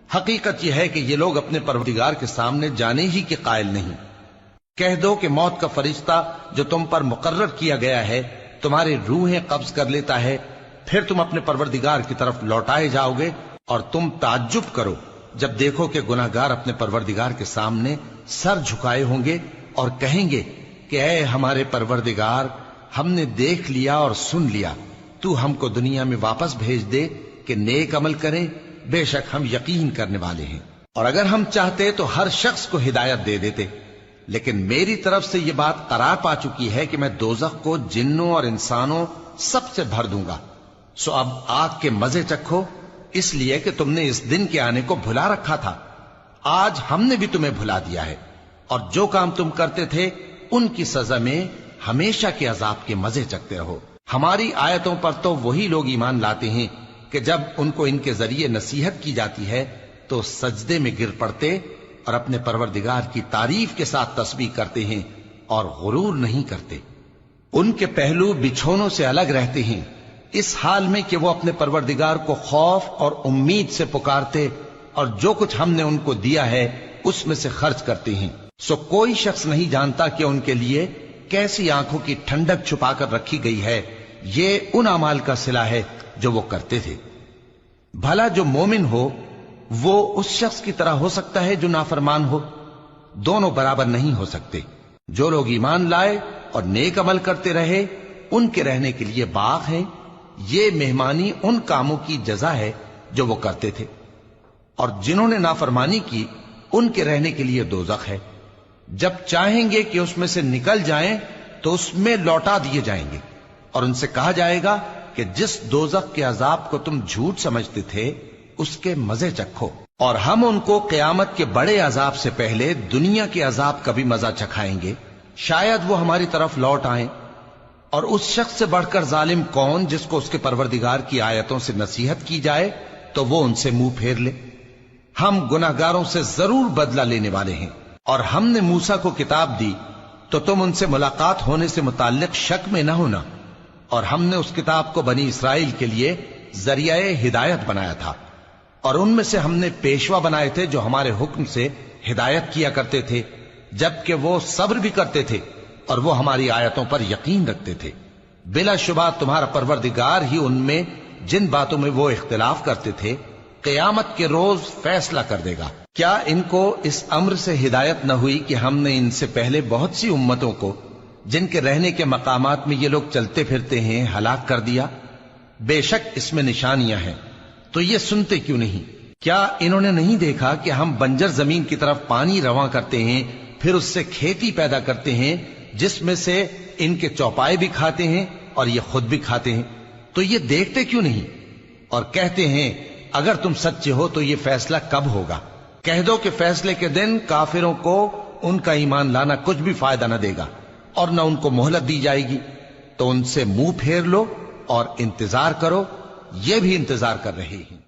حقیقت یہ ہے کہ یہ لوگ اپنے پروردگار کے سامنے جانے ہی کے قائل نہیں۔ کہہ دو کہ موت کا فرشتہ جو تم پر مقرر کیا گیا ہے تمہاری روحیں قبض کر لیتا ہے، پھر تم اپنے پروردگار کی طرف لوٹائے جاؤ گے، اور تم تعجب کرو جب دیکھو کہ گناہگار اپنے پروردگار کے سامنے سر جھکائے ہوں گے اور کہیں گے کہ اے ہمارے پروردگار، ہم نے دیکھ لیا اور سن لیا، تو ہم کو دنیا میں واپس بھیج دے کہ نیک عمل کریں، بے شک ہم یقین کرنے والے ہیں۔ اور اگر ہم چاہتے تو ہر شخص کو ہدایت دے دیتے، لیکن میری طرف سے یہ بات قرار پا چکی ہے کہ میں دوزخ کو جنوں اور انسانوں سب سے بھر دوں گا، سو اب آگ کے مزے چکھو، اس لیے کہ تم نے اس دن کے آنے کو بھلا رکھا تھا، آج ہم نے بھی تمہیں بھلا دیا ہے، اور جو کام تم کرتے تھے ان کی سزا میں ہمیشہ کے عذاب کے مزے چکتے رہو۔ ہماری آیتوں پر تو وہی لوگ ایمان لاتے ہیں کہ جب ان کو ان کے ذریعے نصیحت کی جاتی ہے تو سجدے میں گر پڑتے اور اپنے پروردگار کی تعریف کے ساتھ تسبیح کرتے ہیں اور غرور نہیں کرتے۔ ان کے پہلو بچھونوں سے الگ رہتے ہیں، اس حال میں کہ وہ اپنے پروردگار کو خوف اور امید سے پکارتے اور جو کچھ ہم نے ان کو دیا ہے اس میں سے خرچ کرتے ہیں۔ سو کوئی شخص نہیں جانتا کہ ان کے لیے کیسی آنکھوں کی ٹھنڈک چھپا کر رکھی گئی ہے، یہ ان اعمال کا صلہ ہے جو وہ کرتے تھے۔ بھلا جو مومن ہو وہ اس شخص کی طرح ہو سکتا ہے جو نافرمان ہو؟ دونوں برابر نہیں ہو سکتے۔ جو لوگ ایمان لائے اور نیک عمل کرتے رہے ان کے رہنے کے لیے باغ ہیں، یہ مہمانی ان کاموں کی جزا ہے جو وہ کرتے تھے، اور جنہوں نے نافرمانی کی ان کے رہنے کے لیے دوزخ ہے، جب چاہیں گے کہ اس میں سے نکل جائیں تو اس میں لوٹا دیے جائیں گے، اور ان سے کہا جائے گا کہ جس دوزخ کے عذاب کو تم جھوٹ سمجھتے تھے اس کے مزے چکھو، اور ہم ان کو قیامت کے بڑے عذاب سے پہلے دنیا کے عذاب کا بھی مزہ چکھائیں گے، شاید وہ ہماری طرف لوٹ آئیں۔ اور اس شخص سے بڑھ کر ظالم کون جس کو اس کے پروردگار کی آیتوں سے نصیحت کی جائے تو وہ ان سے منہ پھیر لے۔ ہم گناہگاروں سے ضرور بدلہ لینے والے ہیں، اور ہم نے موسیٰ کو کتاب دی تو تم ان سے ملاقات ہونے سے متعلق شک میں نہ ہونا، اور ہم نے اس کتاب کو بنی اسرائیل کے لیے ذریعہ ہدایت بنایا تھا، اور ان میں سے ہم نے پیشوا بنائے تھے جو ہمارے حکم سے ہدایت کیا کرتے تھے، جبکہ وہ صبر بھی کرتے تھے اور وہ ہماری آیتوں پر یقین رکھتے تھے۔ بلا شبہ تمہارا پروردگار ہی ان میں جن باتوں میں وہ اختلاف کرتے تھے قیامت کے روز فیصلہ کر دے گا۔ کیا ان کو اس امر سے ہدایت نہ ہوئی کہ ہم نے ان سے پہلے بہت سی امتوں کو جن کے رہنے کے مقامات میں یہ لوگ چلتے پھرتے ہیں ہلاک کر دیا؟ بے شک اس میں نشانیاں ہیں، تو یہ سنتے کیوں نہیں؟ کیا انہوں نے نہیں دیکھا کہ ہم بنجر زمین کی طرف پانی رواں کرتے ہیں، پھر اس سے کھیتی پیدا کرتے ہیں جس میں سے ان کے چوپائے بھی کھاتے ہیں اور یہ خود بھی کھاتے ہیں، تو یہ دیکھتے کیوں نہیں؟ اور کہتے ہیں اگر تم سچے ہو تو یہ فیصلہ کب ہوگا؟ کہہ دو کہ فیصلے کے دن کافروں کو ان کا ایمان لانا کچھ بھی فائدہ نہ دے گا اور نہ ان کو مہلت دی جائے گی، تو ان سے منہ پھیر لو اور انتظار کرو، یہ بھی انتظار کر رہے ہیں۔